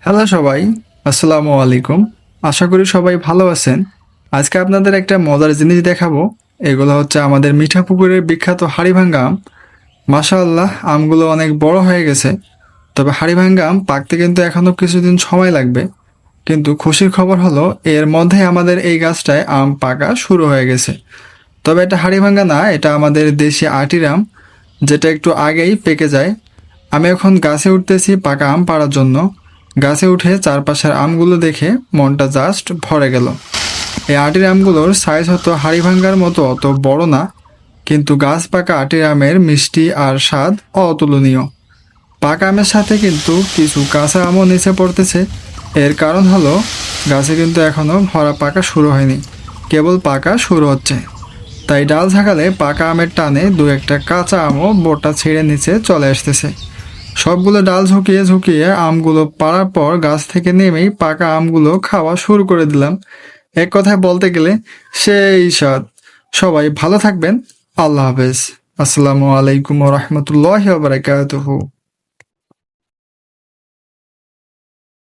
Hello সবাই, আসসালামু আলাইকুম। আশা করি সবাই ভালো আছেন। আজকে আপনাদের একটা মজার জিনিস দেখাবো। এগুলো হচ্ছে আমাদের মিঠাপুকুরের বিখ্যাত হাড়িভাঙ্গা আম। মাশাআল্লাহ, আমগুলো অনেক বড় হয়ে গেছে। তবে হাড়িভাঙ্গা আম পাকতে কিন্তু এখনো কিছুদিন সময় লাগবে। কিন্তু খুশির খবর হলো এর মধ্যে আমাদের এই গাছটায় আম পাকা শুরু হয়ে গেছে। তবে এটা হাড়িভাঙ্গা না, এটা আমাদের দেশি আটির আম, যেটা একটু আগেই পেকে যায়। আমি এখন গাছে উঠতেছি পাকা আম পাড়ার জন্য। গাছে উঠে চারপাশের আমগুলো দেখে মনটা জাস্ট ভরে গেল। এই আটির আমগুলোর সাইজ হতো হাড়িভাঙ্গার মতো অত বড় না, কিন্তু গাছ পাকা আটির আমের মিষ্টি আর স্বাদ অতুলনীয়। পাকা আমের সাথে কিন্তু কিছু কাঁচা আমও নিচে পড়তেছে। এর কারণ হলো গাছে কিন্তু এখনো ভরা পাকা শুরু হয়নি, কেবল পাকা শুরু হচ্ছে। তাই ডাল ঝাঁকালে পাকা আমের টানে দু একটা কাঁচা আমও বোটা ছেড়ে নিচে চলে আসতেছে। সবগুলো ডাল ঝুঁকিয়ে ঝুঁকিয়ে আমগুলো পাড়ার পর গাছ থেকে নেমেই পাকা আমগুলো খাওয়া শুরু করে দিলাম। এক কথায় বলতে গেলে সেই স্বাদ। সবাই ভালো থাকবেন। আল্লাহ হাফেজ। আসসালামু আলাইকুম ওয়া রাহমাতুল্লাহি ওয়া বারাকাতুহু।